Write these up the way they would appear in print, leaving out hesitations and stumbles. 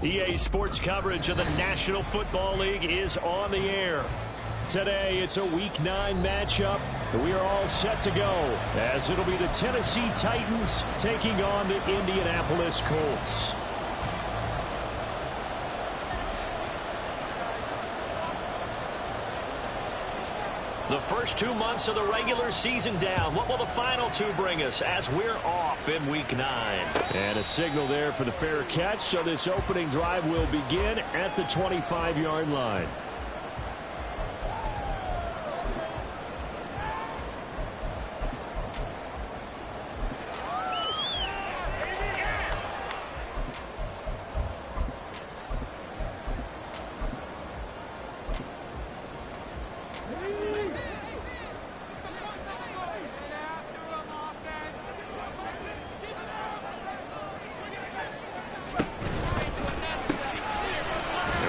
EA Sports coverage of the National Football League is on the air. Today, it's a Week 9 matchup. We are all set to go, as it'll be the Tennessee Titans taking on the Indianapolis Colts. The first 2 months of the regular season down. What will the final 2 bring us as we're off in Week 9? And a signal there for the fair catch, so this opening drive will begin at the 25-yard line.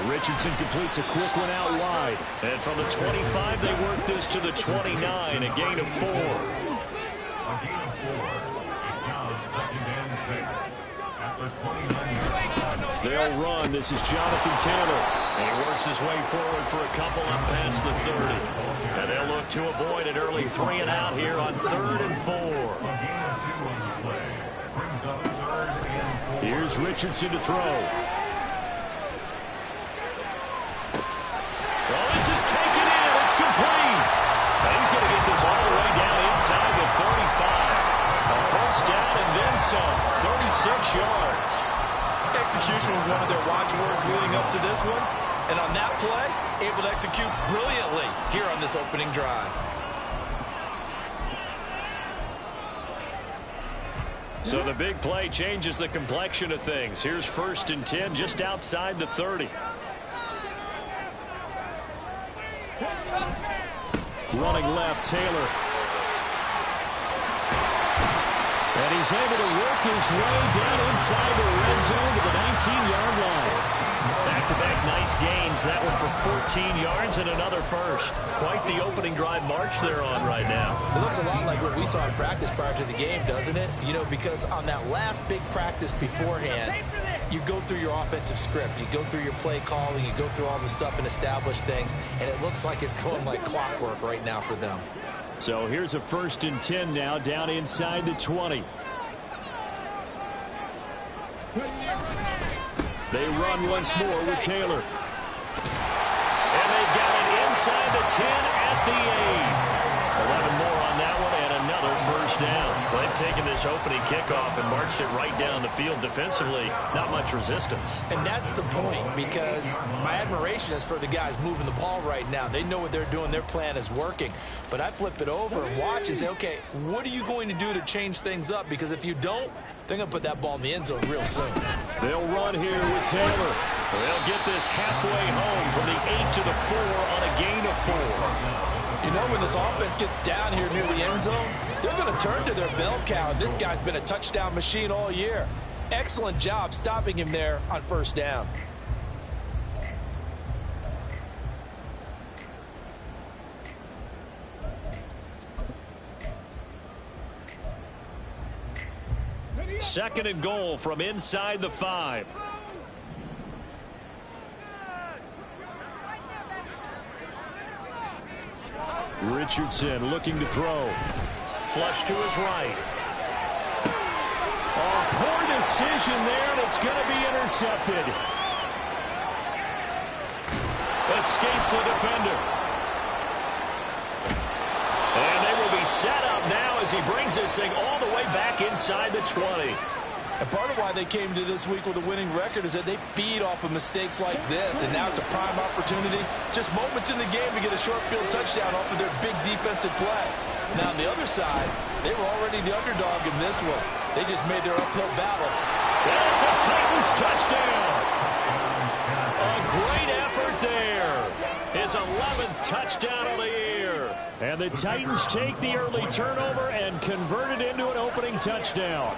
Richardson completes a quick one out wide. And from the 25, they work this to the 29, a gain of 4. A gain of 4. It's now 2nd and 6 at the 29-yard line. They'll run. This is Jonathan Taylor. And he works his way forward for a couple up past the 30. And they'll look to avoid an early 3 and out here on 3rd and 4. A gain of 2 on the play. Brings up 3rd and 4. Here's Richardson to throw. Well, this is taken in. It's complete. And he's going to get this all the way down inside the 35. A first down and then some. 36 yards. Execution was one of their watchwords leading up to this one. And on that play, able to execute brilliantly here on this opening drive. So the big play changes the complexion of things. Here's 1st and 10 just outside the 30. Running left, Taylor. And he's able to work his way down inside the red zone to the 19-yard line. Back-to-back nice gains. That one for 14 yards and another first. Quite the opening drive march they're on right now. It looks a lot like what we saw in practice prior to the game, doesn't it? You know, because on that last big practice beforehand, you go through your offensive script. You go through your play calling. You go through all the stuff and establish things. And it looks like it's going like clockwork right now for them. So here's a 1st and 10 now down inside the 20. They run once more with Taylor. And they've got it inside the 10 at the 8. 11 more on that one and another first down. Well, they've taken this opening kickoff and marched it right down the field defensively. Not much resistance. And that's the point, because my admiration is for the guys moving the ball right now. They know what they're doing. Their plan is working. But I flip it over and watch and say, okay, what are you going to do to change things up? Because if you don't, they're going to put that ball in the end zone real soon. They'll run here with Taylor. They'll get this halfway home from the 8 to the 4 on a gain of 4. You know, when this offense gets down here near the end zone, they're going to turn to their bell cow. This guy's been a touchdown machine all year. Excellent job stopping him there on first down. Second and goal from inside the 5. Richardson looking to throw. Flush to his right. Oh, poor decision there, and it's going to be intercepted. Escapes the defender. And they will be set up now as he brings this thing all the way back inside the 20. And part of why they came to this week with a winning record is that they feed off of mistakes like this. And now it's a prime opportunity. Just moments in the game to get a short field touchdown off of their big defensive play. Now on the other side, they were already the underdog in this one. They just made their uphill battle. That's a Titans touchdown. A great effort there. His 11th touchdown of the year. And the Titans take the early turnover and convert it into an opening touchdown.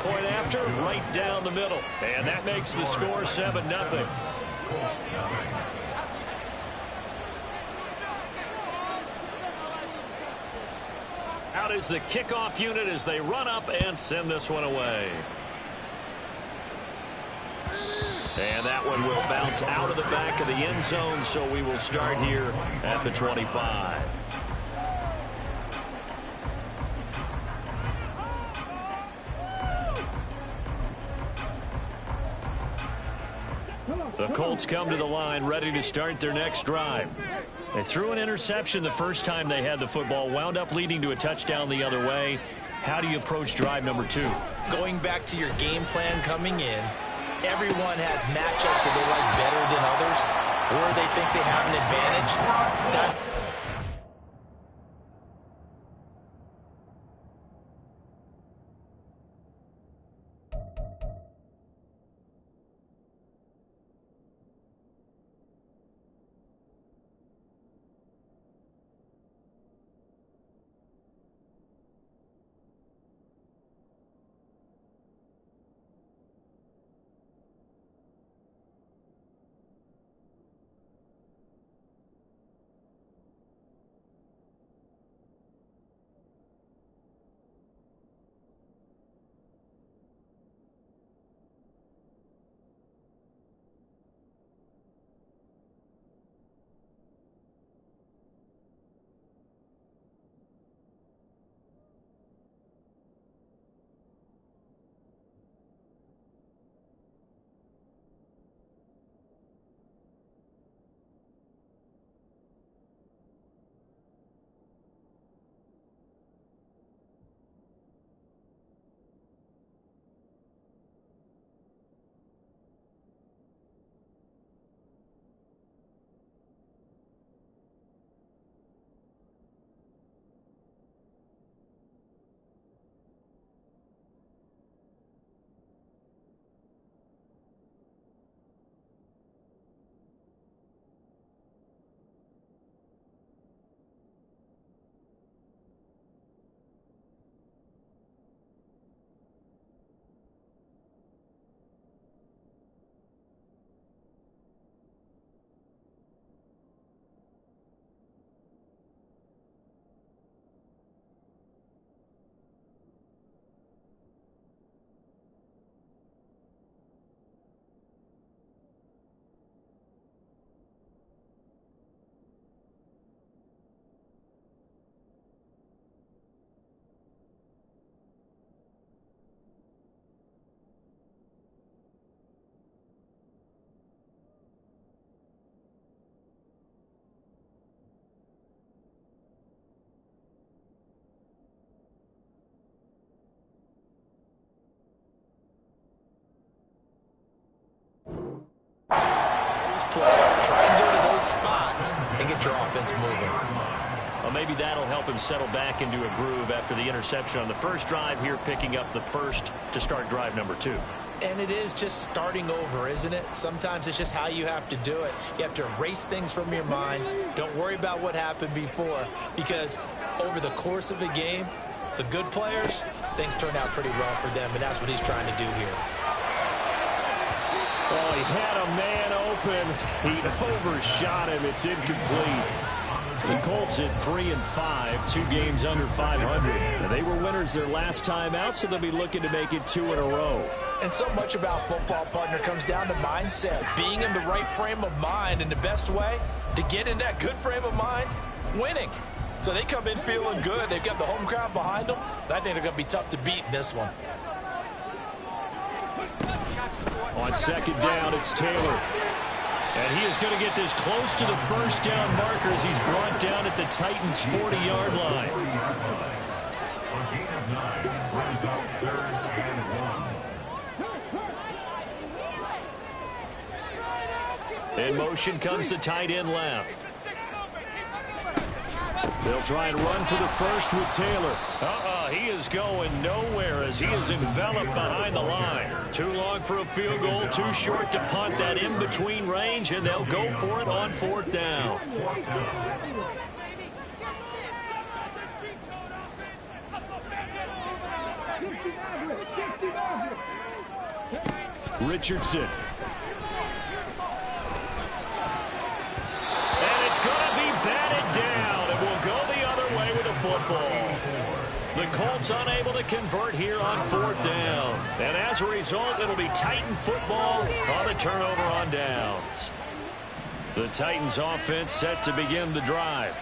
point after, right down the middle. And that makes the score 7-0. Out is the kickoff unit as they run up and send this one away. And that one will bounce out of the back of the end zone, so we will start here at the 25. The Colts come to the line ready to start their next drive. They threw an interception the first time they had the football, wound up leading to a touchdown the other way. How do you approach drive number 2? Going back to your game plan coming in, everyone has matchups that they like better than others, or they think they have an advantage. Plays, try and go to those spots and get your offense moving. Well, maybe that'll help him settle back into a groove after the interception on the first drive here, picking up the first to start drive number 2. And it is just starting over, isn't it? Sometimes it's just how you have to do it. You have to erase things from your mind. Don't worry about what happened before, because over the course of a game, the good players, things turn out pretty well for them, and that's what he's trying to do here. Well, he had a man open. He overshot him. It's incomplete. The Colts at 3-5, 2 games under 500. They were winners their last time out, so they'll be looking to make it 2 in a row. And so much about football, partner, comes down to mindset. Being in the right frame of mind, and the best way to get in that good frame of mind, winning. So they come in feeling good. They've got the home crowd behind them. I think they're going to be tough to beat in this one. On second down, it's Taylor. And he is going to get this close to the first down marker as he's brought down at the Titans' 40-yard line. A gain of 9 brings up 3rd and 1. In motion comes the tight end left. They'll try and run for the first with Taylor. He is going nowhere as he is enveloped behind the line. Too long for a field goal, too short to punt that in-between range, and they'll go for it on 4th down. Richardson. And it's going to be batted down. It will go the other way with the football. The Colts unable to convert here on 4th down. And as a result, it'll be Titan football on the turnover on downs. The Titans offense set to begin the drive.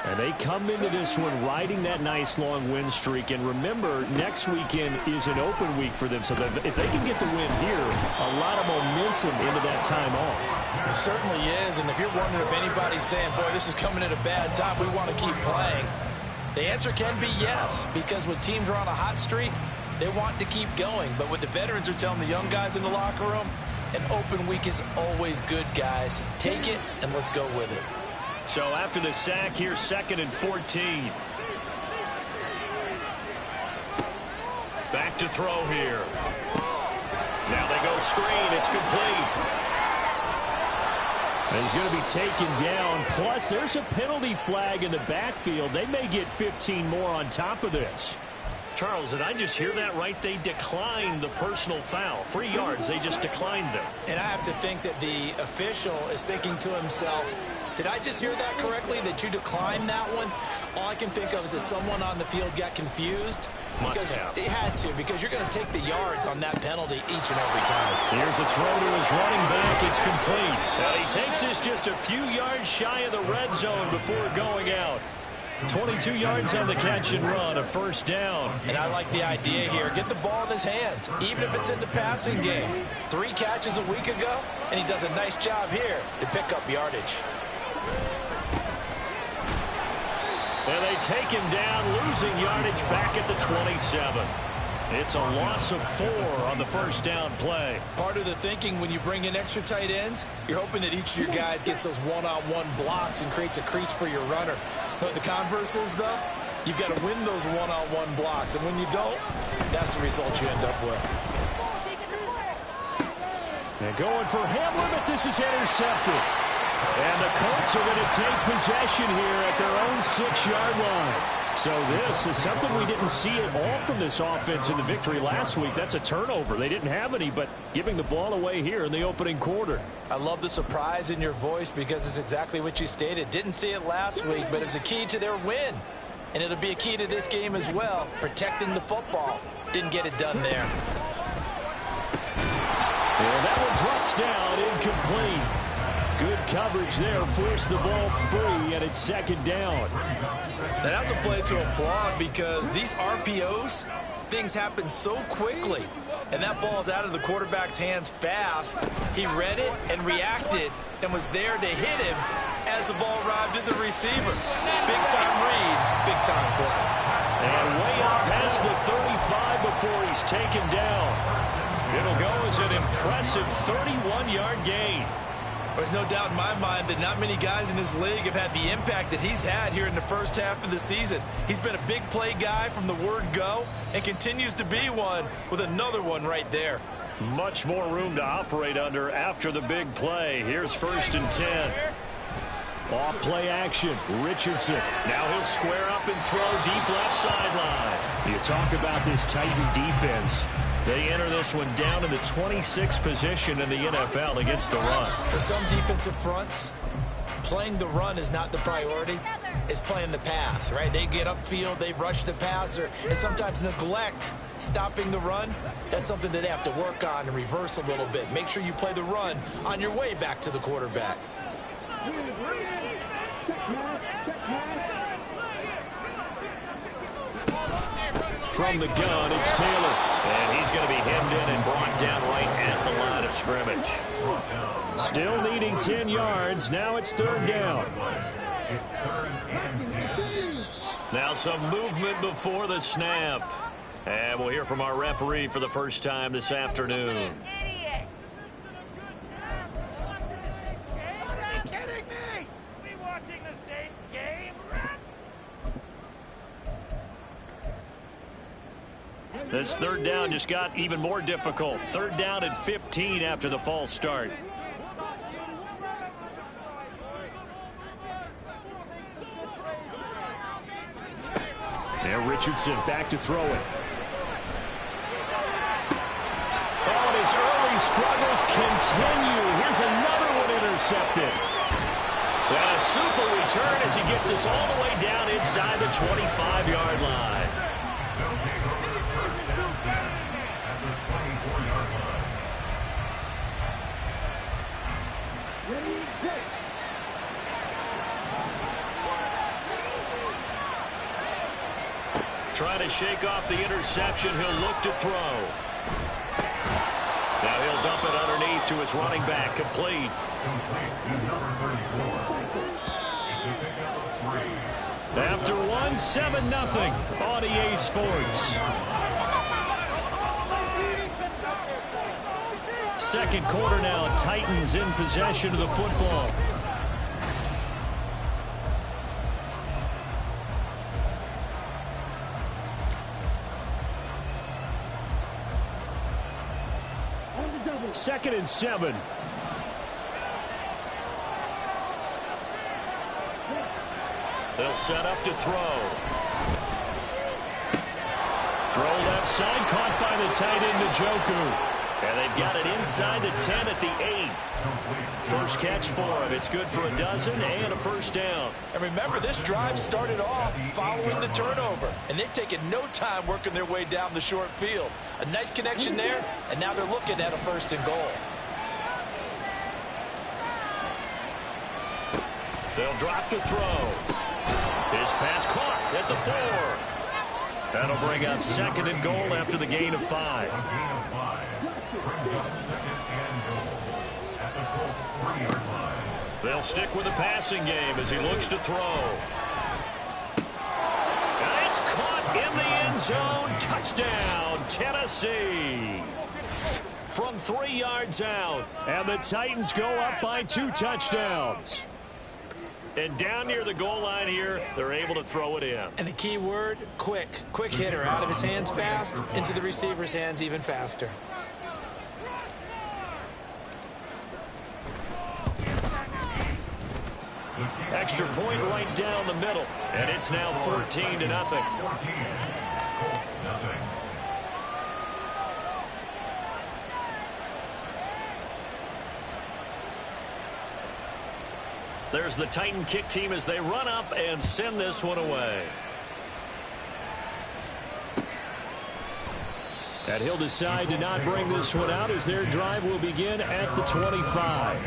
And they come into this one riding that nice long win streak. And remember, next weekend is an open week for them. So that if they can get the win here, a lot of momentum into that time off. It certainly is. And if you're wondering if anybody's saying, boy, this is coming at a bad time, we want to keep playing, the answer can be yes. Because when teams are on a hot streak, they want to keep going. But what the veterans are telling the young guys in the locker room, an open week is always good, guys. Take it, and let's go with it. So after the sack, here's 2nd and 14. Back to throw here. Now they go screen. It's complete. And he's going to be taken down. Plus, there's a penalty flag in the backfield. They may get 15 more on top of this. Charles, did I just hear that right? They declined the personal foul. 3 yards, they just declined them. And I have to think that the official is thinking to himself, did I just hear that correctly, that you declined that one? All I can think of is that someone on the field got confused. Must have. It had to, because you're going to take the yards on that penalty each and every time. Here's a throw to his running back. It's complete. And he takes this just a few yards shy of the red zone before going out. 22 yards on the catch and run, a 1st down. And I like the idea here. Get the ball in his hands, even if it's in the passing game. 3 catches a week ago, and he does a nice job here to pick up yardage. And they take him down, losing yardage back at the 27. It's a loss of 4 on the 1st down play. Part of the thinking when you bring in extra tight ends, you're hoping that each of your guys gets those one-on-one blocks and creates a crease for your runner. But the converse is, though, you've got to win those one-on-one blocks. And when you don't, that's the result you end up with. And going for Hamlin, but this is intercepted. And the Colts are going to take possession here at their own 6-yard line. So this is something we didn't see at all from this offense in the victory last week. That's a turnover. They didn't have any, but giving the ball away here in the opening quarter. I love the surprise in your voice because it's exactly what you stated. Didn't see it last week, but it was a key to their win. And it'll be a key to this game as well, protecting the football. Didn't get it done there. And that one drops down, incomplete. Good coverage there, forced the ball free, and it's 2nd down. And that's a play to applaud because these RPOs, things happen so quickly. And that ball's out of the quarterback's hands fast. He read it and reacted and was there to hit him as the ball arrived at the receiver. Big-time read, big-time play. And way out past the 35 before he's taken down. It'll go as an impressive 31-yard gain. There's no doubt in my mind that not many guys in this league have had the impact that he's had here in the first half of the season. He's been a big play guy from the word go and continues to be one with another one right there. Much more room to operate under after the big play. Here's 1st and 10. Off play action. Richardson. Now he'll square up and throw deep left sideline. You talk about this Titan defense. They enter this one down in the 26th position in the NFL against the run. For some defensive fronts, playing the run is not the priority. It's playing the pass, right? They get upfield, they rush the passer, and sometimes neglect stopping the run. That's something that they have to work on and reverse a little bit. Make sure you play the run on your way back to the quarterback. From the gun, it's Taylor. And he's going to be hemmed in and brought down right at the line of scrimmage. Still needing 10 yards. Now it's 3rd down. Now some movement before the snap. And we'll hear from our referee for the first time this afternoon. This 3rd down just got even more difficult. 3rd down and 15 after the false start. And Richardson back to throw it. struggles continue. Here's another one intercepted. And a super return as he gets us all the way down inside the 25-yard line. They'll take over the first down at the 24-yard line. Trying to shake off the interception. He'll look to throw. Now he'll dump it underneath to his running back. Complete. Complete to number 34. It's a pickup of 3. After one, 7-0 on EA Sports. Second quarter now. Titans in possession of the football. Second and 7. They'll set up to throw. Throw left side, caught by the tight end, Njoku. And they've got it inside the 10 at the 8. First catch for him. It's good for a dozen and a first down. And remember, this drive started off following the turnover. And they've taken no time working their way down the short field. A nice connection there, and now they're looking at a first and goal. They'll drop to throw. His pass caught at the 4. That'll bring up second and goal after the gain of 5. A gain of 5 brings up second and goal at the Colts 3-yard line. They'll stick with the passing game as he looks to throw. And it's caught in the end zone. Touchdown, Tennessee. From 3 yards out. And the Titans go up by 2 touchdowns. And down near the goal line here, they're able to throw it in. And the key word, quick. Quick hitter. Out of his hands fast, into the receiver's hands even faster. Extra point right down the middle. And it's now 14-0. 14. Colts 0. There's the Titan kick team as they run up and send this one away. And he'll decide to not bring this one out as their drive will begin at the 25.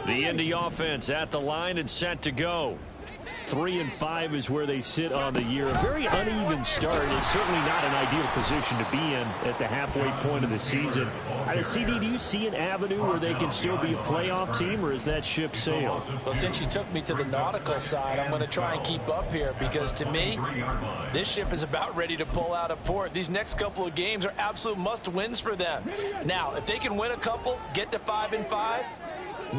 The Indy offense at the line and set to go. 3-5 is where they sit on the year. A very uneven start. Is certainly not an ideal position to be in at the halfway point of the season. CD, do you see an avenue where they can still be a playoff team, or is that ship sailed? Well, since you took me to the nautical side, I'm going to try and keep up here because, to me, this ship is about ready to pull out of port. These next couple of games are absolute must-wins for them. Now, if they can win a couple, get to 5-5,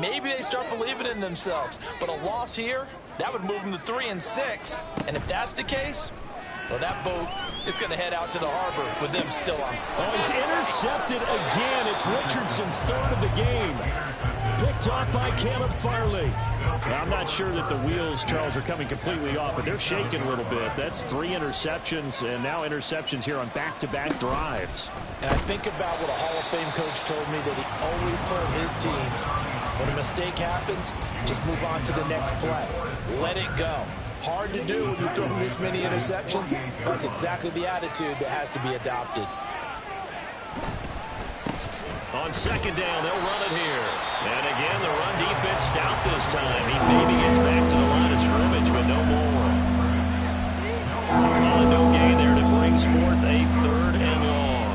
maybe they start believing in themselves. But a loss here, that would move them to 3-6. And if that's the case, well, that boat is going to head out to the harbor with them still on. Oh, he's intercepted again. It's Richardson's third of the game. Picked off by Caleb Farley. I'm not sure that the wheels, Charles, are coming completely off, but they're shaking a little bit. That's 3 interceptions, and now interceptions here on back-to-back drives. And I think about what a Hall of Fame coach told me that he always told his teams, when a mistake happens, just move on to the next play. Let it go. Hard to do when you're throwing this many interceptions. That's exactly the attitude that has to be adopted. On second down, they'll run it here. And again, the run defense stout this time. He maybe gets back to the line of scrimmage, but no more. Calling no gain there, and it brings forth a 3rd and long.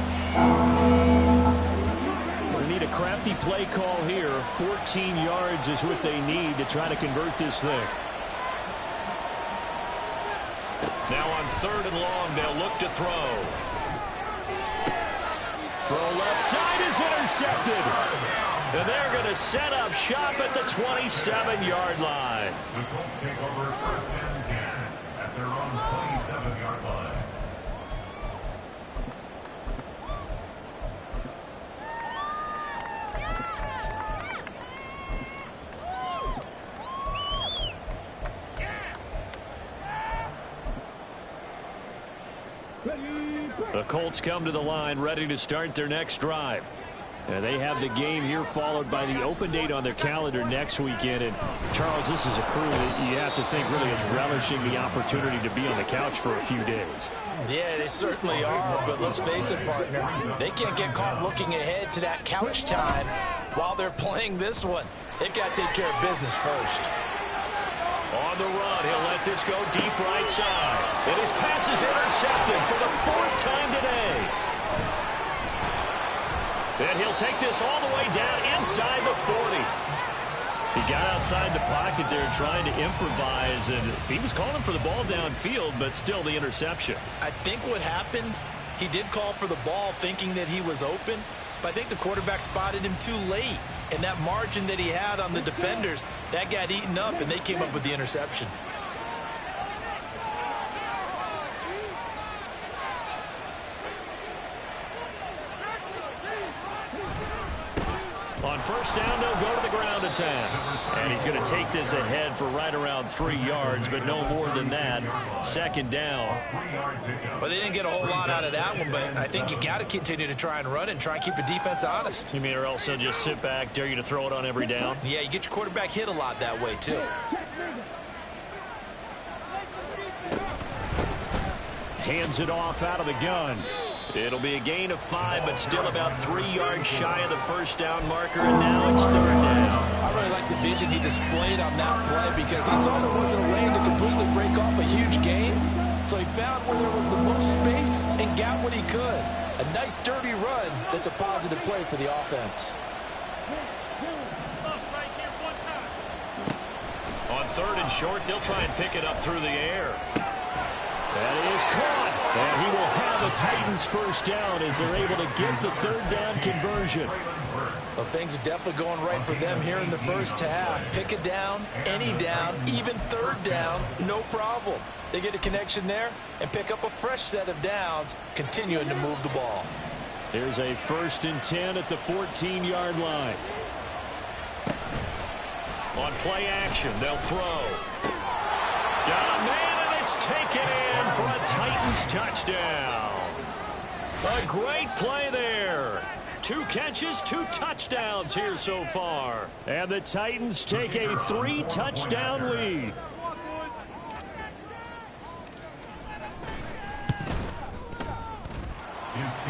We need a crafty play call here. 14 yards is what they need to try to convert this thing. Now on 3rd and long, they'll look to throw. Throw left side is intercepted. And they're going to set up shop at the 27-yard line. The Colts take over 1st and 10 at their own 27-yard line. The Colts come to the line ready to start their next drive. And they have the game here followed by the open date on their calendar next weekend. And, Charles, this is a crew that you have to think really is relishing the opportunity to be on the couch for a few days. Yeah, they certainly are. But let's face it, partner, they can't get caught looking ahead to that couch time while they're playing this one. They've got to take care of business first. On the run, he'll let this go deep right side. And his pass is intercepted for the 4th time today. And he'll take this all the way down inside the 40. He got outside the pocket there trying to improvise, and he was calling for the ball downfield, but still the interception. I think what happened, he did call for the ball thinking that he was open, but I think the quarterback spotted him too late. And that margin that he had on the defenders, that got eaten up, and they came up with the interception. On first down, they'll go to the ground attack. And he's going to take this ahead for right around 3 yards, but no more than that. 2nd down. Well, they didn't get a whole lot out of that one, but I think you got to continue to try and run and try and keep the defense honest. You mean or else they'll just sit back, dare you to throw it on every down? Yeah, you get your quarterback hit a lot that way, too. Hands it off out of the gun. It'll be a gain of 5, but still about 3 yards shy of the first down marker, and now it's 3rd down. I really like the vision he displayed on that play because he saw there wasn't a lane to completely break off a huge gain, so he found where there was the most space and got what he could. A nice, dirty run that's a positive play for the offense. On 3rd and short, they'll try and pick it up through the air. That is caught. And he will have a Titans first down as they're able to get the 3rd down conversion. Well, things are definitely going right for them here in the first half. Pick it down, any down, even 3rd down, no problem. They get a connection there and pick up a fresh set of downs, continuing to move the ball. Here's a 1st and 10 at the 14-yard line. On play action, they'll throw. Got a man. Taken in for a Titans touchdown. A great play there. 2 catches, 2 touchdowns here so far. And the Titans take a 3-touchdown lead.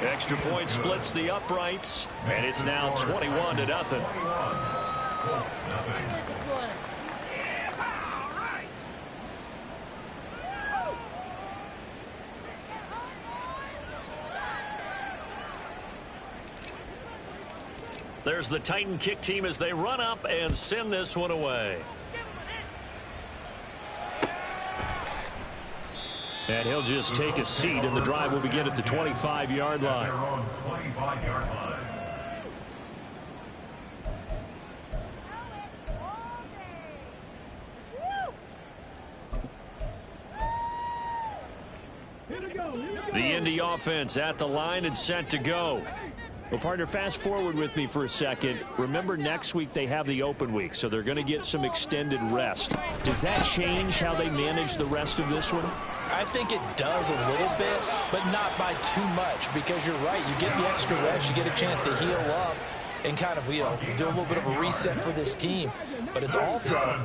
Extra point splits the uprights, and it's now 21-0. There's the Titan kick team as they run up and send this one away. And he'll just take a seat, and the drive will begin at the 25-yard line. The Indy offense at the line and set to go. Well, partner, fast forward with me for a second. Remember, next week they have the open week, so they're going to get some extended rest. Does that change how they manage the rest of this one? I think it does a little bit, but not by too much, because you're right. You get the extra rest, you get a chance to heal up and kind of, do a little bit of a reset for this team. But it's also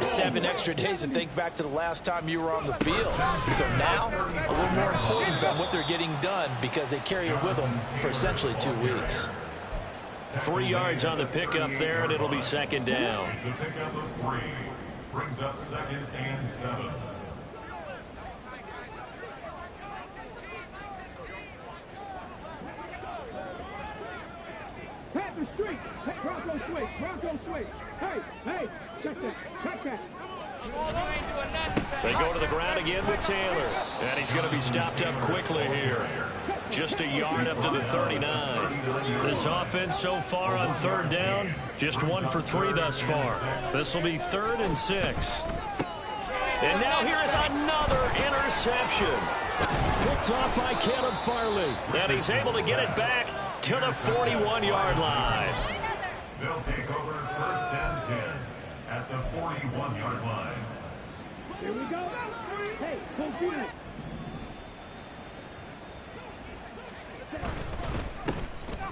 7 extra days to think back to the last time you were on the field. So now, a little more importance on what they're getting done because they carry it with them for essentially 2 weeks. 3 yards on the pickup there, and it'll be 2nd down. It's a pickup of 3. Brings up 2nd and 7. Pat the street. Bronco switch. Bronco switch. Hey, check that. They go to the ground again with Taylor. And he's going to be stopped up quickly here. Just a yard up to the 39. This offense so far on 3rd down, just 1 for 3 thus far. This will be 3rd and 6. And now here is another interception. Picked off by Caleb Farley. And he's able to get it back to the 41-yard line. They'll take over 1st and 10 at the 41-yard line. Here we go. Hey, go get it.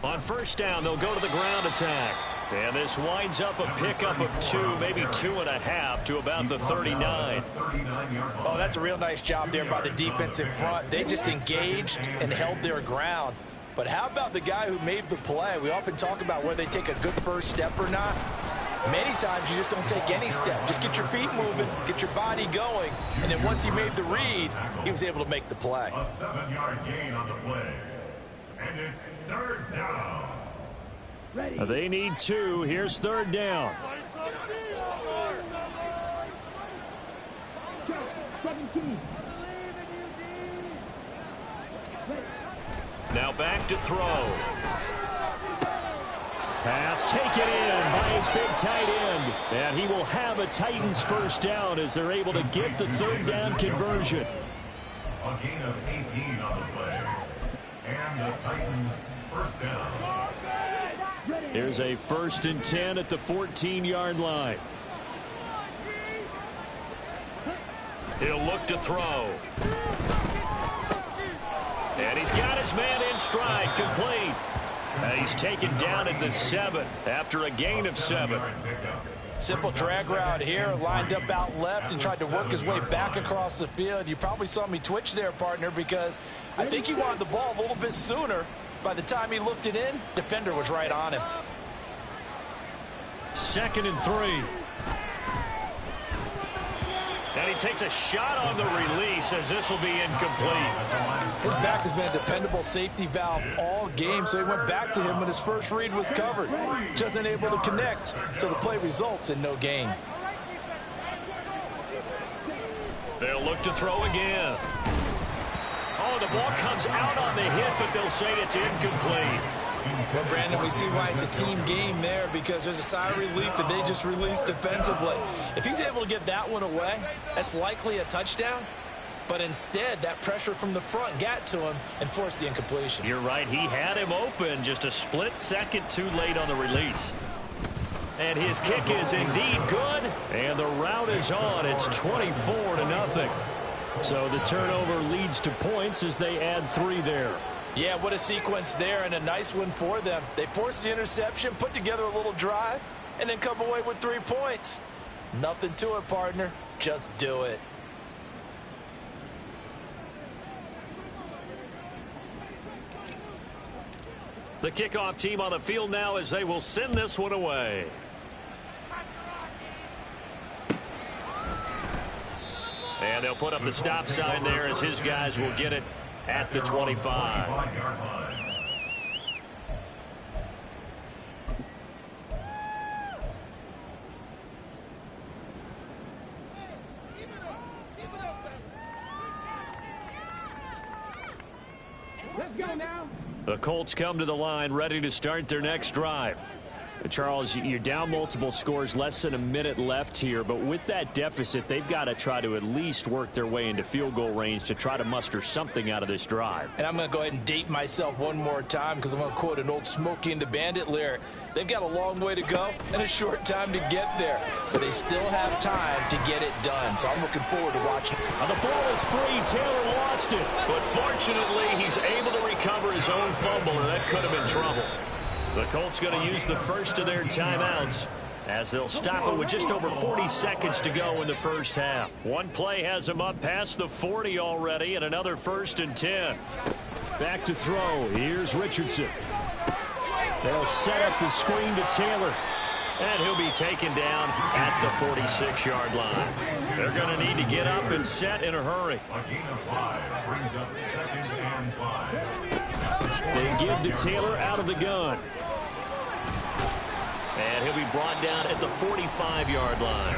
On first down, they'll go to the ground attack. And this winds up a pickup of 2, maybe 2.5 to about the 39. Oh, that's a real nice job there by the defense in front. They just engaged and held their ground. But how about the guy who made the play? We often talk about whether they take a good first step or not. Many times you just don't take any step. Just get your feet moving, get your body going, and then once he made the read, he was able to make the play. A 7-yard gain on the play. And it's third down. They need 2. Here's third down. 17. Now back to throw. Pass taken in by his big tight end. And he will have a Titans first down as they're able to get the third down conversion. A gain of 18 on the play. And the Titans first down. Here's a 1st and 10 at the 14-yard line. He'll look to throw. And he's got his man in stride, complete. And he's taken down at the 7 after a gain of 7. Simple drag route here, lined up out left and tried to work his way back across the field. You probably saw me twitch there, partner, because I think he wanted the ball a little bit sooner. By the time he looked it in, defender was right on him. 2nd and 3. And he takes a shot on the release as this will be incomplete. His back has been a dependable safety valve all game, so he went back to him when his first read was covered. Just unable to connect, so the play results in no gain. They'll look to throw again. Oh, the ball comes out on the hit, but they'll say it's incomplete. Well, Brandon, we see why it's a team game there, because there's a sigh of relief that they just released defensively. If he's able to get that one away, that's likely a touchdown. But instead, that pressure from the front got to him and forced the incompletion. You're right. He had him open, just a split second too late on the release. And his kick is indeed good. And the route is on. It's 24-0. So the turnover leads to points as they add 3 there. Yeah, what a sequence there, and a nice one for them. They forced the interception, put together a little drive, and then come away with 3 points. Nothing to it, partner. Just do it. The kickoff team on the field now as they will send this one away. And they'll put up the stop sign there as his guys will get it at the 25. Let's go now. The Colts come to the line ready to start their next drive. Charles, you're down multiple scores, less than a minute left here, but with that deficit, they've got to try to at least work their way into field goal range to try to muster something out of this drive. And I'm going to go ahead and date myself one more time because I'm going to quote an old Smokey and the Bandit lyric. They've got a long way to go and a short time to get there, but they still have time to get it done, so I'm looking forward to watching. And the ball is free. Taylor lost it, but fortunately, he's able to recover his own fumble, and that could have been trouble. The Colts going to use the first of their timeouts as they'll stop it with just over 40 seconds to go in the first half. One play has them up past the 40 already, and another 1st and 10. Back to throw. Here's Richardson. They'll set up the screen to Taylor, and he'll be taken down at the 46-yard line. They're going to need to get up and set in a hurry. A gain of 5 brings up 2nd and 5. They give to Taylor out of the gun. And he'll be brought down at the 45-yard line.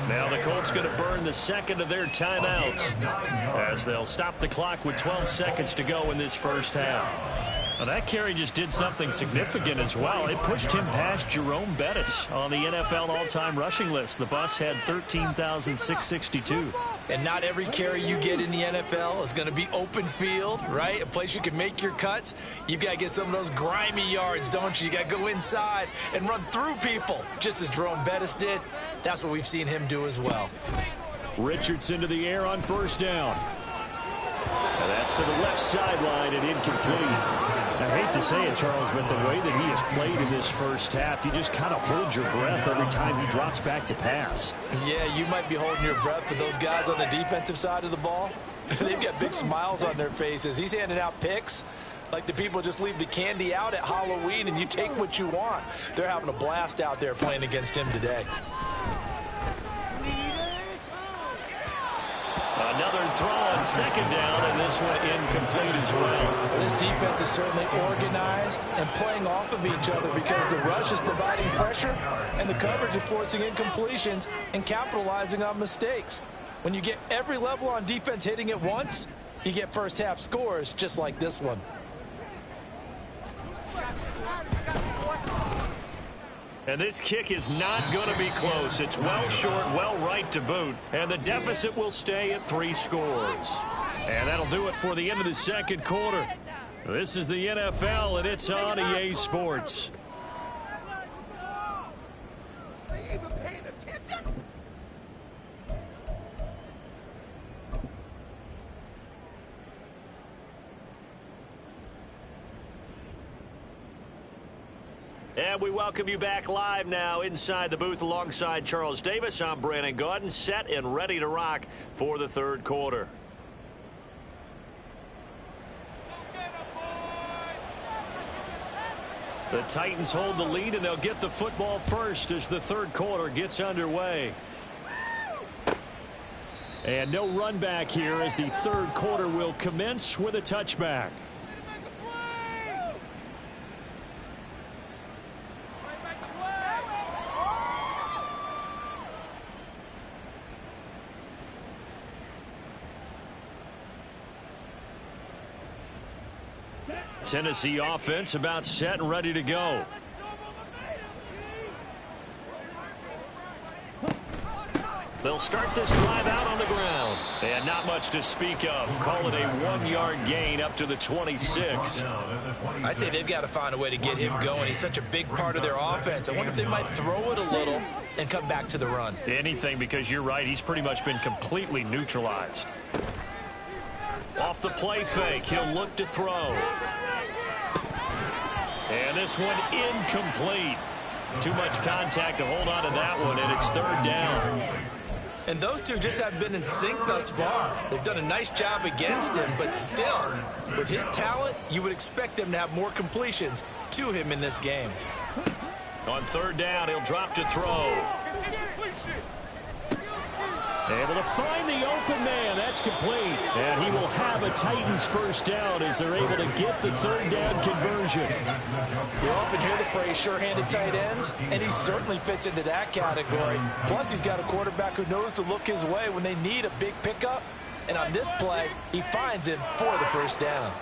Now the Colts going to burn the second of their timeouts as they'll stop the clock with 12 seconds to go in this first half. Now that carry just did something significant as well. It pushed him past Jerome Bettis on the NFL all-time rushing list. The bus had 13,662. And not every carry you get in the NFL is going to be open field, right? A place you can make your cuts. You've got to get some of those grimy yards, don't you? You got to go inside and run through people, just as Jerome Bettis did. That's what we've seen him do as well. Richardson to the air on first down. And that's to the left sideline and incomplete. I hate to say it, Charles, but the way that he has played in this first half, you just kind of hold your breath every time he drops back to pass. Yeah, you might be holding your breath, but those guys on the defensive side of the ball, they've got big smiles on their faces. He's handing out picks like the people just leave the candy out at Halloween and you take what you want. They're having a blast out there playing against him today. Another throw on second down, and this one incomplete as well. This defense is certainly organized and playing off of each other because the rush is providing pressure and the coverage is forcing incompletions and capitalizing on mistakes. When you get every level on defense hitting at once, you get first half scores just like this one. And this kick is not going to be close. It's well short, well right to boot. And the deficit will stay at 3 scores. And that'll do it for the end of the second quarter. This is the NFL, and it's on EA Sports. And we welcome you back live now inside the booth alongside Charles Davis. I'm Brandon Gaudin, set and ready to rock for the third quarter. The Titans hold the lead, and they'll get the football first as the third quarter gets underway. And no run back here as the third quarter will commence with a touchback. Tennessee offense about set and ready to go. They'll start this drive out on the ground. And not much to speak of. Call it a 1-yard gain up to the 26. I'd say they've got to find a way to get him going. He's such a big part of their offense. I wonder if they might throw it a little and come back to the run. Anything, because you're right. He's pretty much been completely neutralized. Off the play fake, he'll look to throw. And this one incomplete. Too much contact to hold on to that one, and it's third down. And those two just haven't been in sync thus far. They've done a nice job against him, but still, with his talent, you would expect them to have more completions to him in this game. On third down, he'll drop to throw. Able to find the open man. That's complete. And he will have a Titans first down as they're able to get the third down conversion. You often hear the phrase sure-handed tight ends, and he certainly fits into that category. Plus, he's got a quarterback who knows to look his way when they need a big pickup. And on this play, he finds him for the first down.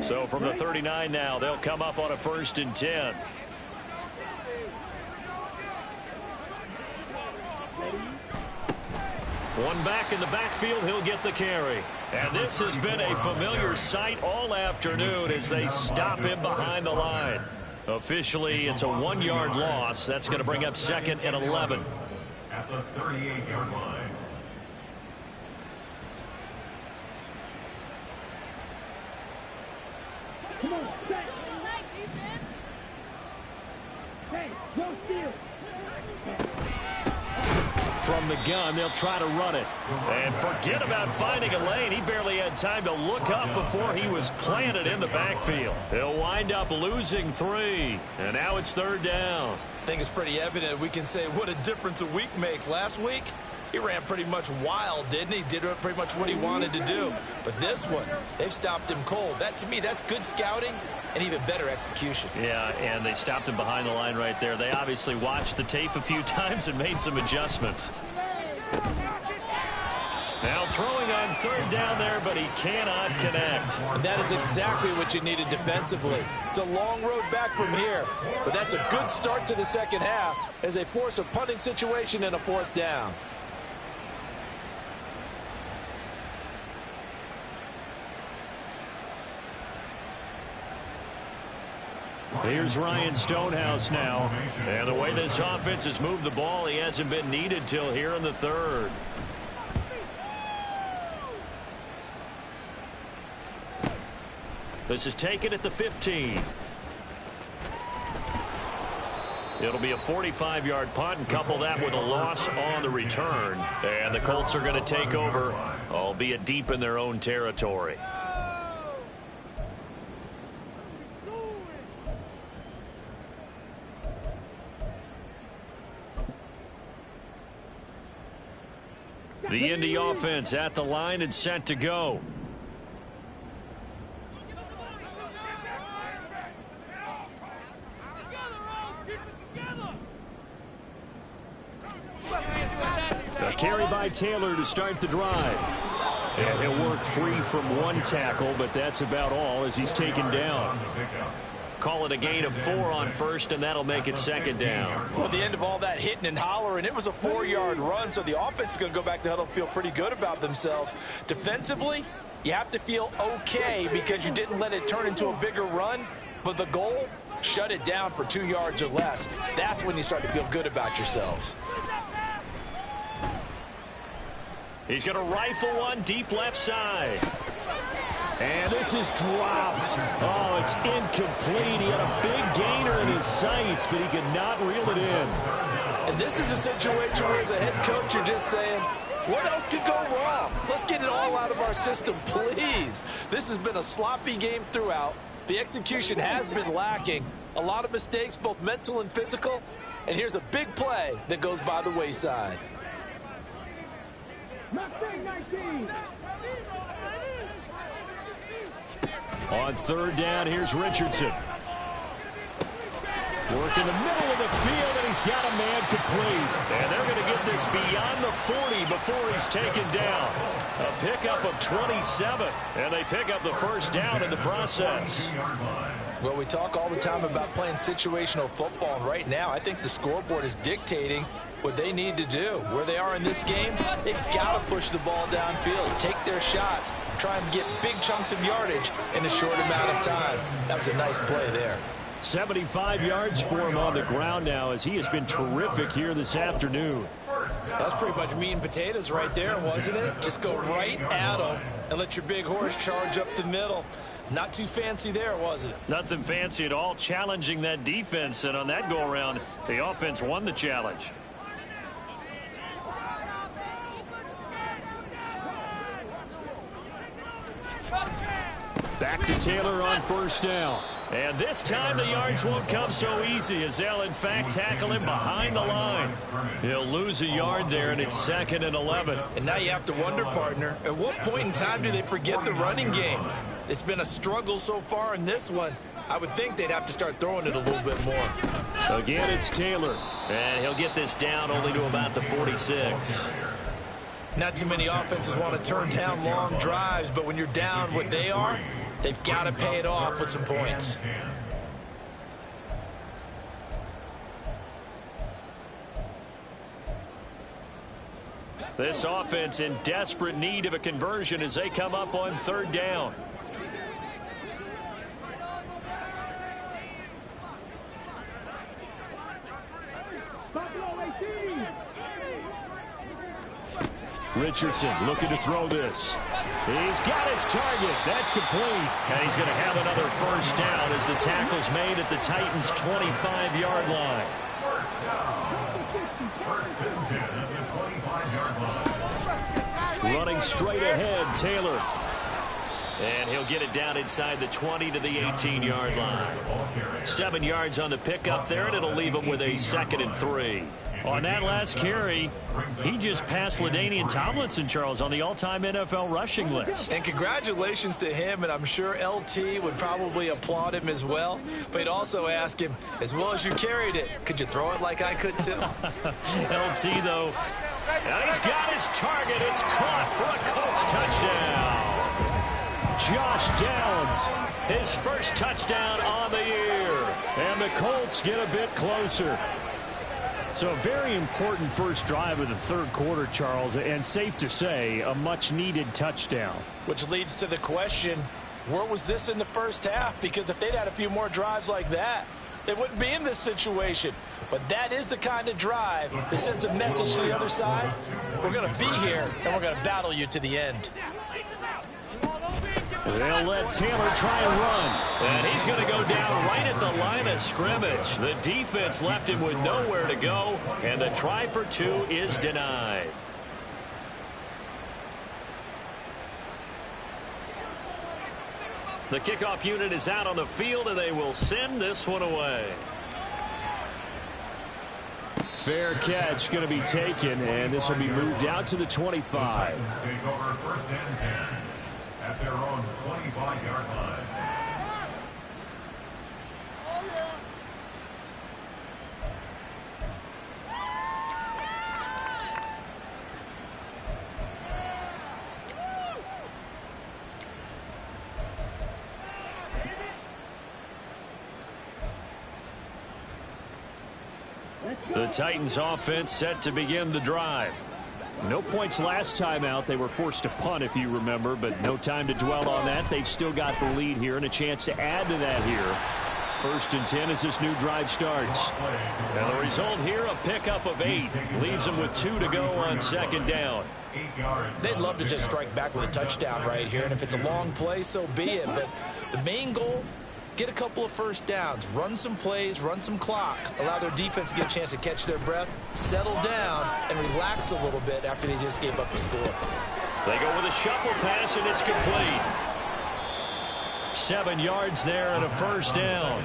So from the 39 now, they'll come up on a 1st and 10. One back in the backfield, he'll get the carry. And this has been a familiar sight all afternoon as they stop him behind the line. Officially, it's a 1-yard loss. That's going to bring up 2nd and 11. At the 38-yard line. Come on, set. Hey, no steal. From the gun, they'll try to run it. And forget about finding a lane. He barely had time to look up before he was planted in the backfield. They'll wind up losing 3. And now it's third down. I think it's pretty evident we can say what a difference a week makes. Last week, he ran pretty much wild, didn't he? Did pretty much what he wanted to do. But this one, they've stopped him cold. That, to me, that's good scouting and even better execution. Yeah, and they stopped him behind the line right there. They obviously watched the tape a few times and made some adjustments. Now throwing on third down there, but he cannot connect. And that is exactly what you needed defensively. It's a long road back from here, but that's a good start to the second half as they force a punting situation and a 4th down. Here's Ryan Stonehouse now. And the way this offense has moved the ball, he hasn't been needed till here in the third. This is taken at the 15. It'll be a 45-yard punt, and couple that with a loss on the return. And the Colts are going to take over, albeit deep in their own territory. The Indy offense at the line and set to go. A carry by Taylor to start the drive. And he'll work free from one tackle, but that's about all as he's taken down. Call it a gain of 4 on first, and that'll make it second down. Well, at the end of all that hitting and hollering, it was a 4-yard run, so the offense is going to go back to huddle, feel pretty good about themselves. Defensively, you have to feel okay because you didn't let it turn into a bigger run, but the goal, shut it down for 2 yards or less. That's when you start to feel good about yourselves. He's going to rifle one deep left side. And this is dropped. Oh, it's incomplete. He had a big gainer in his sights, but he could not reel it in. And this is a situation where, as a head coach, you're just saying, what else could go wrong? Let's get it all out of our system, please. This has been a sloppy game throughout. The execution has been lacking. A lot of mistakes, both mental and physical. And here's a big play that goes by the wayside. On third down, here's Richardson. Work in the middle of the field, and he's got a man complete. And they're going to get this beyond the 40 before he's taken down. A pickup of 27, and they pick up the first down in the process. Well, we talk all the time about playing situational football, and right now I think the scoreboard is dictating what they need to do. Where they are in this game, they've got to push the ball downfield, take their shots, try and get big chunks of yardage in a short amount of time. That was a nice play there. 75 yards for him on the ground now as he has been terrific here this afternoon. That's pretty much meat and potatoes right there, wasn't it? Just go right at them and let your big horse charge up the middle. Not too fancy there, was it? Nothing fancy at all, challenging that defense, and on that go-around, the offense won the challenge. Back to Taylor on first down. And this time the yards won't come so easy as they'll in fact tackle him behind the line. He'll lose a yard there, and it's 2nd and 11. And now you have to wonder, partner, at what point in time do they forget the running game? It's been a struggle so far in this one. I would think they'd have to start throwing it a little bit more. Again, it's Taylor. And he'll get this down only to about the 46. Not too many offenses want to turn down long drives, but when you're down what they are, they've got to pay it off with some points. This offense in desperate need of a conversion as they come up on third down. Richardson looking to throw this. He's got his target. That's complete. And he's going to have another first down as the tackle's made at the Titans' 25-yard line. Running straight ahead, Taylor. And he'll get it down inside the 20 to the 18-yard line. 7 yards on the pickup there, and it'll leave him with a 2nd and 3. On that last carry, he just passed LaDainian Tomlinson, Charles, on the all-time NFL rushing list. And congratulations to him, and I'm sure LT would probably applaud him as well. But he'd also ask him, as well as you carried it, could you throw it like I could too? LT, though, and he's got his target. It's caught for a Colts touchdown. Josh Downs, his first touchdown on the year. And the Colts get a bit closer. So a very important first drive of the third quarter, Charles, and safe to say, a much-needed touchdown. Which leads to the question, Where was this in the first half? Because if they'd had a few more drives like that, they wouldn't be in this situation. But that is the kind of drive that sends a message to the other side. We're going to be here, and we're going to battle you to the end. They'll let Taylor try and run. And he's going to go down right at the line of scrimmage. The defense left him with nowhere to go, and the try for two is denied. The kickoff unit is out on the field, and they will send this one away. Fair catch going to be taken, and this will be moved out to the 25. Take over first and 10 at their own 25-yard line. The Titans offense set to begin the drive. No points last time out. They were forced to punt, if you remember, but no time to dwell on that. They've still got the lead here and a chance to add to that here. First and 10 as this new drive starts. And the result here, a pickup of 8. Leaves them with 2 to go on second down. They'd love to just strike back with a touchdown right here, and if it's a long play, so be it. But the main goal, get a couple of first downs, run some plays, run some clock, allow their defense to get a chance to catch their breath, settle down, and relax a little bit after they just gave up the score. They go with a shuffle pass, and it's complete. 7 yards there and a first down.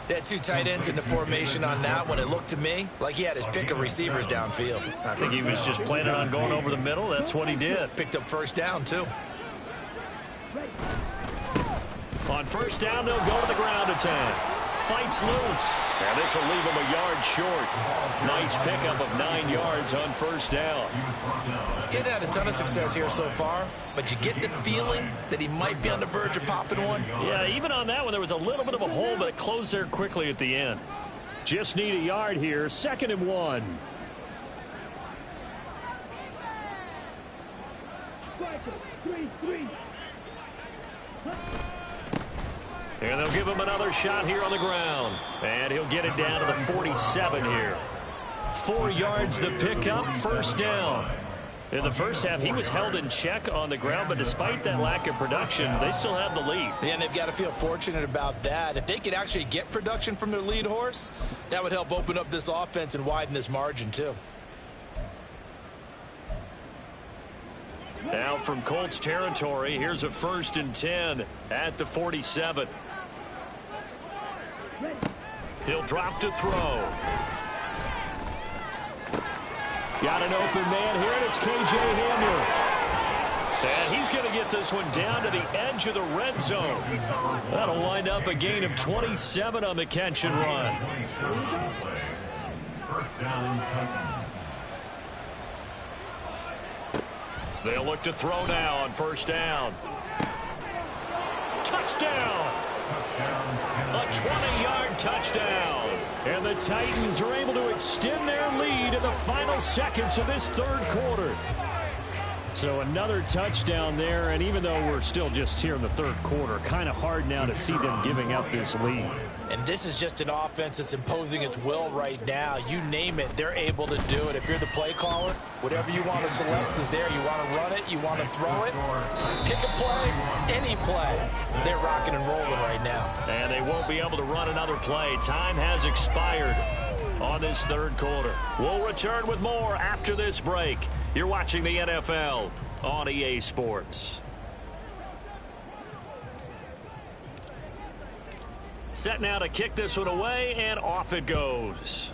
They had 2 tight ends in the formation on that one. It looked to me like he had his pick of receivers downfield. I think he was just planning on going over the middle. That's what he did. Picked up first down, too. On first down, they'll go to the ground attack. Fights loose. And this will leave him a yard short. Nice pickup of 9 yards on first down. He hasn't had a ton of success here so far, but you get the feeling that he might be on the verge of popping one. Yeah, even on that one, there was a little bit of a hole, but it closed there quickly at the end. Just need a yard here. 2nd and 1. And they'll give him another shot here on the ground. And he'll get it down to the 47 here. 4 yards the pickup, first down. In the first half, he was held in check on the ground, but despite that lack of production, they still have the lead. Yeah, and they've got to feel fortunate about that. If they could actually get production from their lead horse, that would help open up this offense and widen this margin, too. Now from Colts territory, here's a 1st and 10 at the 47. He'll drop to throw. Got an open man here, and it's K.J. Hamler. And he's going to get this one down to the edge of the red zone. That'll wind up a gain of 27 on the catch and run. First down, Titans. They'll look to throw now on first down. Touchdown! A 20-yard touchdown. And the Titans are able to extend their lead in the final seconds of this 3rd quarter. So another touchdown there, and even though we're still just here in the 3rd quarter, kind of hard now to see them giving up this lead. And this is just an offense that's imposing its will right now. You name it, they're able to do it. If you're the play caller, whatever you want to select is there. You want to run it, you want to throw it, pick a play, any play. They're rocking and rolling right now. And they won't be able to run another play. Time has expired on this 3rd quarter. We'll return with more after this break. You're watching the NFL on EA Sports. Set now to kick this one away, and off it goes.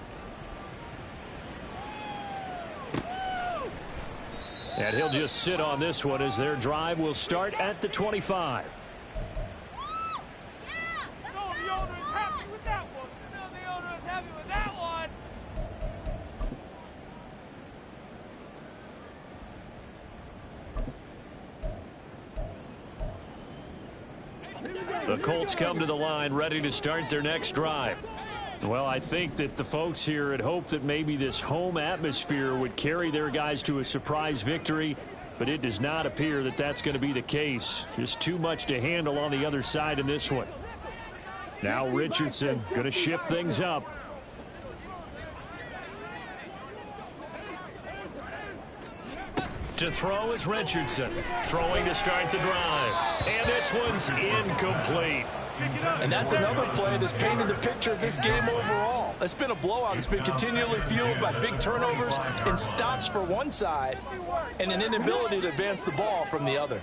And he'll just sit on this one as their drive will start at the 25. The Colts come to the line ready to start their next drive. Well, I think that the folks here had hoped that maybe this home atmosphere would carry their guys to a surprise victory. but it does not appear that that's going to be the case. Just too much to handle on the other side in this one. Now Richardson going to shift things up. To throw is Richardson. Throwing to start the drive. And this one's incomplete. And that's another play that's painted the picture of this game overall. It's been a blowout. It's been continually fueled by big turnovers and stops for one side and an inability to advance the ball from the other.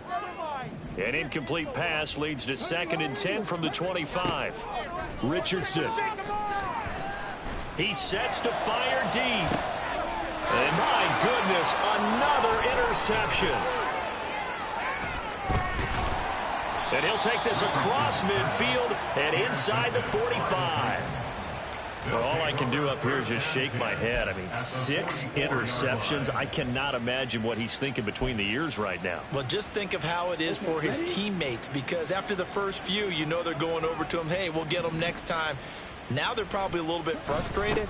An incomplete pass leads to 2nd and 10 from the 25. Richardson. He sets to fire deep. And my goodness, another interception. And he'll take this across midfield and inside the 45. Well, all I can do up here is just shake my head. I mean, 6 interceptions. I cannot imagine what he's thinking between the ears right now. Well, just think of how it is for his teammates, because after the first few, you know they're going over to him, hey, we'll get them next time. Now they're probably a little bit frustrated.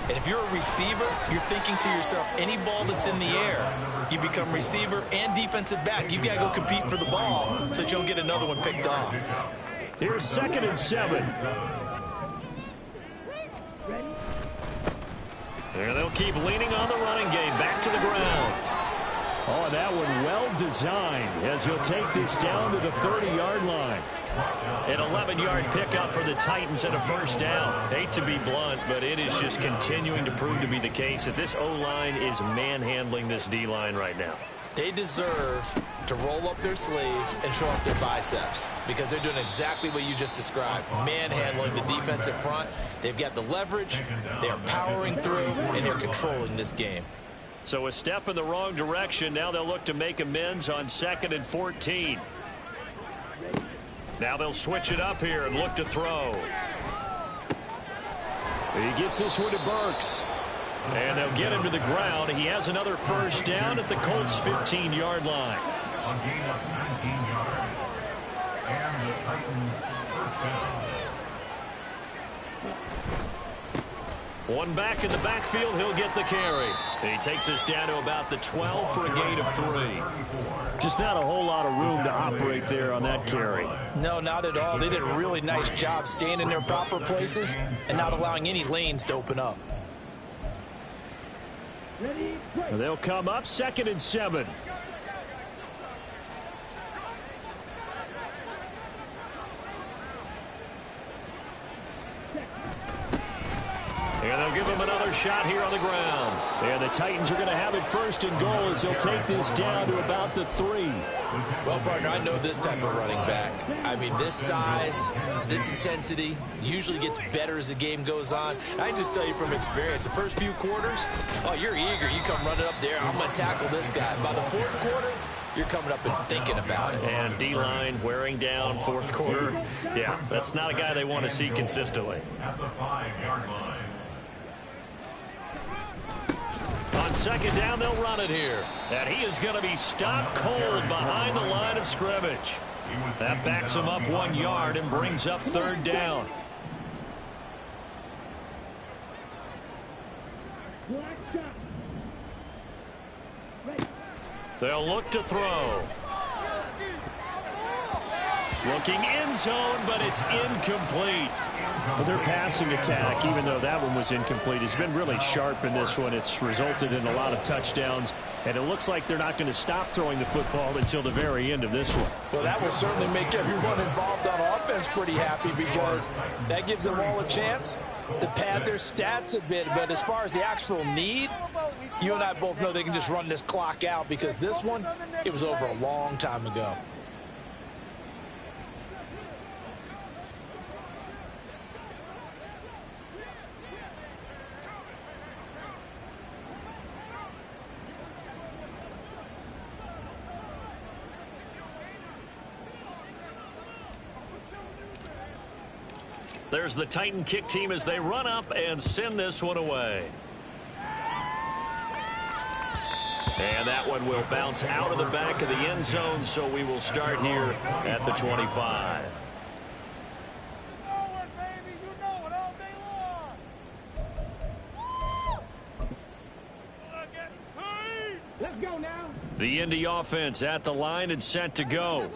And if you're a receiver, you're thinking to yourself, any ball that's in the air, you become receiver and defensive back. You've got to go compete for the ball so that you don't get another one picked off. Here's 2nd and 7. And they'll keep leaning on the running game. Back to the ground. Oh, and that one well designed as he'll take this down to the 30-yard line. An 11-yard pickup for the Titans and a first down. Hate to be blunt, but it is just continuing to prove to be the case that this O-line is manhandling this D-line right now. They deserve to roll up their sleeves and show up their biceps, because they're doing exactly what you just described, manhandling the defensive front. They've got the leverage, they're powering through, and they're controlling this game. So a step in the wrong direction. Now they'll look to make amends on 2nd and 14. Now they'll switch it up here and look to throw. He gets this one to Burks. And they'll get him to the ground. He has another first down at the Colts' 15-yard line. A gain of 19 yards. And the Titans first down. One back in the backfield, he'll get the carry. And he takes us down to about the 12 for a gain of 3. Just not a whole lot of room to operate there on that carry. No, not at all. They did a really nice job staying in their proper places and not allowing any lanes to open up. They'll come up 2nd and 7. And they'll give him another shot here on the ground. And the Titans are going to have it 1st and goal as they'll take this down to about the 3. Well, partner, I know this type of running back. I mean, this size, this intensity usually gets better as the game goes on. I can just tell you from experience, the first few quarters, oh, you're eager. You come running up there, I'm going to tackle this guy. By the 4th quarter, you're coming up and thinking about it. And D-line wearing down 4th quarter. Yeah, that's not a guy they want to see consistently. At the 5-yard line. On 2nd down, they'll run it here. And he is going to be stopped cold behind the line of scrimmage. That backs him up 1 yard and brings up 3rd down. They'll look to throw. Looking end zone, but it's incomplete. Well, their passing attack, even though that one was incomplete, has been really sharp in this one. It's resulted in a lot of touchdowns, and it looks like they're not going to stop throwing the football until the very end of this one. Well, that will certainly make everyone involved on offense pretty happy, because that gives them all a chance to pad their stats a bit. But as far as the actual need, you and I both know they can just run this clock out, because this one, it was over a long time ago. There's the Titan kick team as they run up and send this one away. And that one will bounce out of the back of the end zone, so we will start here at the 25. Let's go now. The Indy offense at the line and set to go.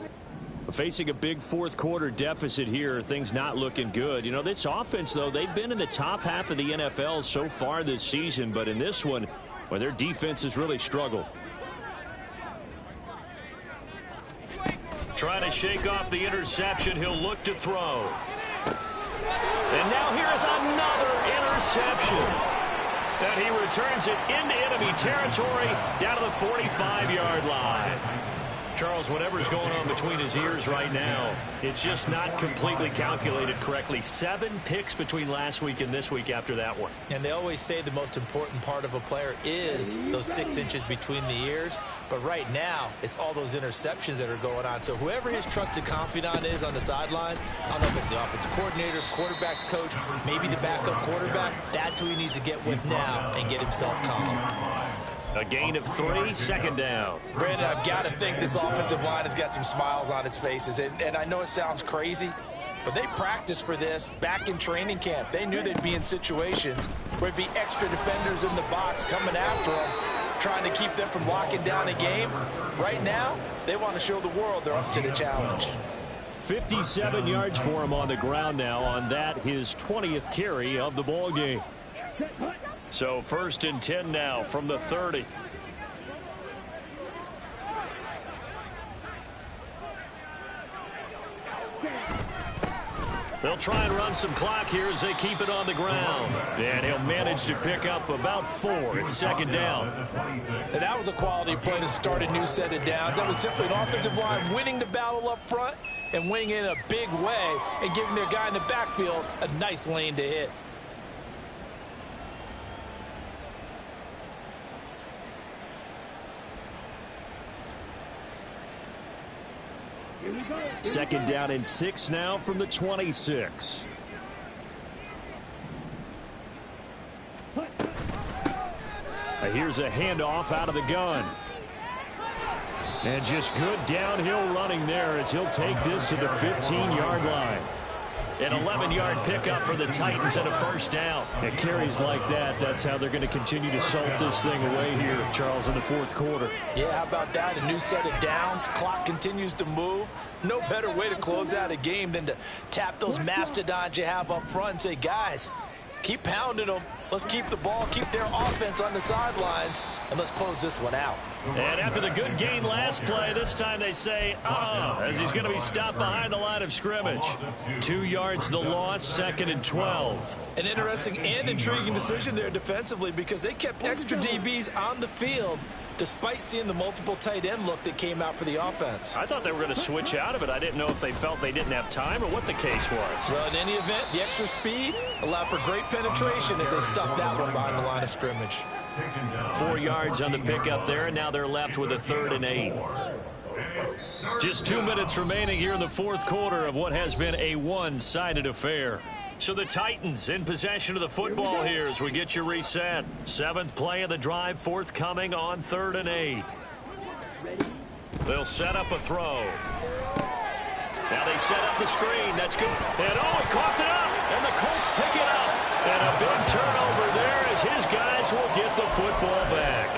Facing a big fourth quarter deficit here, things not looking good. You know, this offense, though, they've been in the top half of the NFL so far this season, but in this one, well, their defense has really struggled. Trying to shake off the interception, he'll look to throw. And now here is another interception. And he returns it into enemy territory down to the 45-yard line. Charles, whatever's going on between his ears right now, it's just not completely calculated correctly. 7 picks between last week and this week after that one. And they always say the most important part of a player is those 6 inches between the ears. But right now, it's all those interceptions that are going on. So whoever his trusted confidant is on the sidelines, I don't know if it's the offensive coordinator, the quarterback's coach, maybe the backup quarterback, that's who he needs to get with now and get himself calm. A gain of 3, second down. Brandon, I've got to think this offensive line has got some smiles on its faces. And I know it sounds crazy, but they practiced for this back in training camp. They knew they'd be in situations where it'd be extra defenders in the box coming after them, trying to keep them from locking down a game. Right now, they want to show the world they're up to the challenge. 57 yards for him on the ground now on that, his 20th carry of the ball game. So 1st and 10 now from the 30. They'll try and run some clock here as they keep it on the ground. And he'll manage to pick up about 4. It's second down. And that was a quality play to start a new set of downs. That was simply an offensive line winning the battle up front and winning in a big way and giving their guy in the backfield a nice lane to hit. Second down and 6 now from the 26. Here's a handoff out of the gun. And just good downhill running there as he'll take this to the 15-yard line. An 11-yard pickup for the Titans and a first down. It carries like that. That's how they're going to continue to salt this thing away here, Charles, in the fourth quarter. Yeah, how about that? A new set of downs. Clock continues to move. No better way to close out a game than to tap those mastodons you have up front and say, guys, keep pounding them. Let's keep the ball, keep their offense on the sidelines, and let's close this one out. And after the good gain last play, this time they say, as he's going to be stopped behind the line of scrimmage. 2 yards the loss, 2nd and 12. An interesting and intriguing decision there defensively because they kept extra DBs on the field despite seeing the multiple tight end look that came out for the offense. I thought they were going to switch out of it. I didn't know if they felt they didn't have time or what the case was. Well, in any event, the extra speed allowed for great penetration as they stuffed that one behind the line of scrimmage. 4 yards on the pickup there, and now they're left with a 3rd and 8. Just 2 minutes remaining here in the fourth quarter of what has been a one-sided affair. So the Titans in possession of the football here as we get you reset. 7th play of the drive forthcoming on 3rd and 8. They'll set up a throw. Now they set up the screen. That's good. And he coughed it up. And the Colts pick it up. And a big turnover there as his guys will get the football back.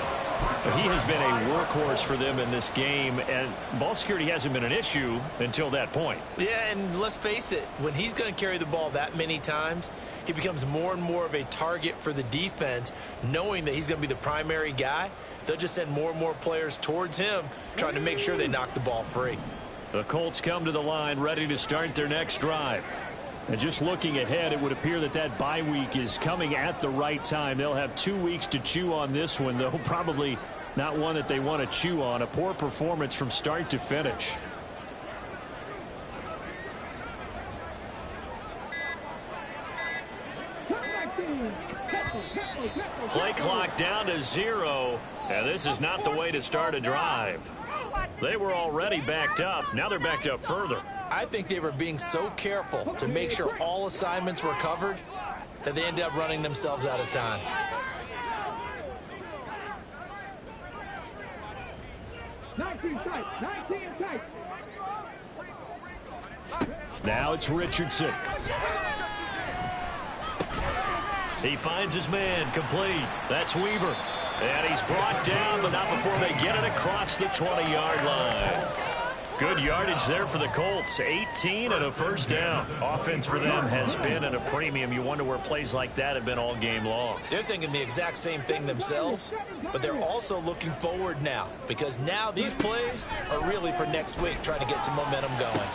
He has been a workhorse for them in this game, and ball security hasn't been an issue until that point. Yeah, and let's face it, when he's going to carry the ball that many times, he becomes more and more of a target for the defense, knowing that he's going to be the primary guy. They'll just send more and more players towards him, trying to make sure they knock the ball free. The Colts come to the line ready to start their next drive. And just looking ahead, it would appear that that bye week is coming at the right time. They'll have 2 weeks to chew on this one, though probably not one that they want to chew on. A poor performance from start to finish. Play clock down to 0, and this is not the way to start a drive. They were already backed up. Now they're backed up further. I think they were being so careful to make sure all assignments were covered that they ended up running themselves out of time. Now it's Richardson. He finds his man complete. That's Weaver. And he's brought down, but not before they get it across the 20-yard line. Good yardage there for the Colts. 18 and a first down. Offense for them has been at a premium. You wonder where plays like that have been all game long. They're thinking the exact same thing themselves, but they're also looking forward now, because now these plays are really for next week, trying to get some momentum going.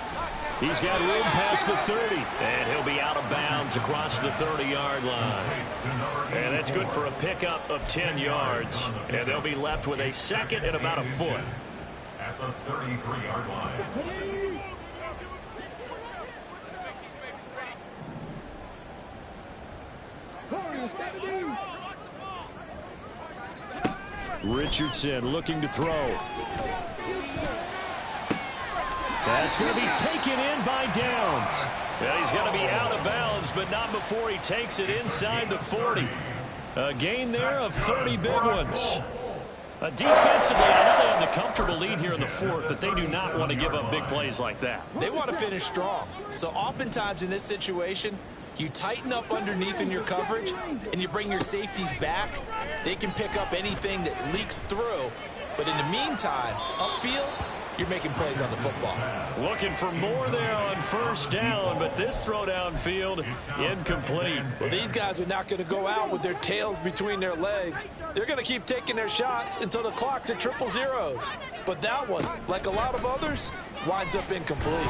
He's got room past the 30, and he'll be out of bounds across the 30-yard line. And that's good for a pickup of 10 yards, and they'll be left with a second and about a foot. At the 33-yard line. Richardson looking to throw. That's going to be taken in by Downs. Well, he's going to be out of bounds, but not before he takes it inside the 40. A gain there of 30 big ones. Defensively, I know they have the comfortable lead here in the fourth, but they do not want to give up big plays like that. They want to finish strong. So oftentimes in this situation, you tighten up underneath in your coverage, and you bring your safeties back. They can pick up anything that leaks through. But in the meantime, upfield, you're making plays on the football. Looking for more there on first down, but this throw downfield incomplete. Well, these guys are not going to go out with their tails between their legs. They're going to keep taking their shots until the clock's at triple zeros. But that one, like a lot of others, winds up incomplete.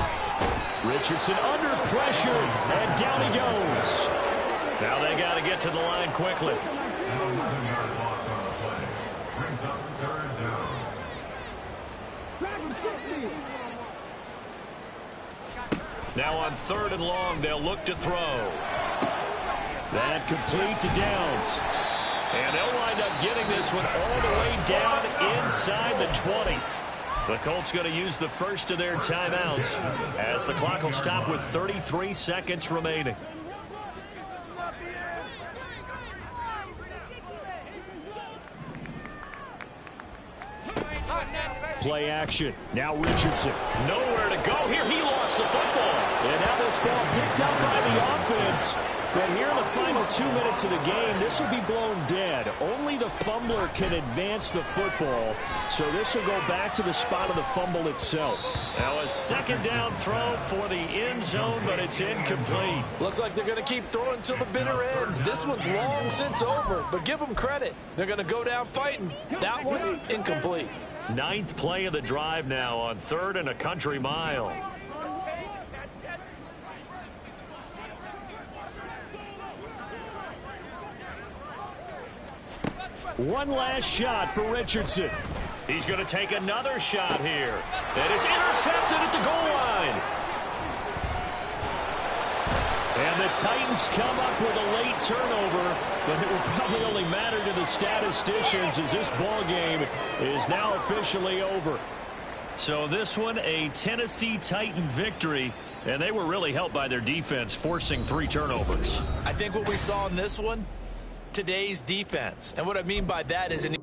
Richardson under pressure, and down he goes. Now they got to get to the line quickly. Now on 3rd and long, they'll look to throw. That complete to Downs. And they'll wind up getting this one all the way down inside the 20. The Colts going to use the first of their timeouts as the clock will stop with 33 seconds remaining. Play action. Now Richardson. Nowhere to go here. He lost the football. And now this ball picked up by the offense. But here in the final 2 minutes of the game, this will be blown dead. Only the fumbler can advance the football. So this will go back to the spot of the fumble itself. Now a second down throw for the end zone, but it's incomplete. Looks like they're going to keep throwing till the bitter end. This one's long since over, but give them credit. They're going to go down fighting. That one, incomplete. 9th play of the drive now on 3rd and a country mile. One last shot for Richardson. He's going to take another shot here. And it's intercepted at the goal line. And the Titans come up with a late turnover, but it will probably only matter to the statisticians as this ball game is now officially over. So this one, a Tennessee Titan victory, and they were really helped by their defense, forcing 3 turnovers. I think what we saw in this one, today's defense. And what I mean by that is an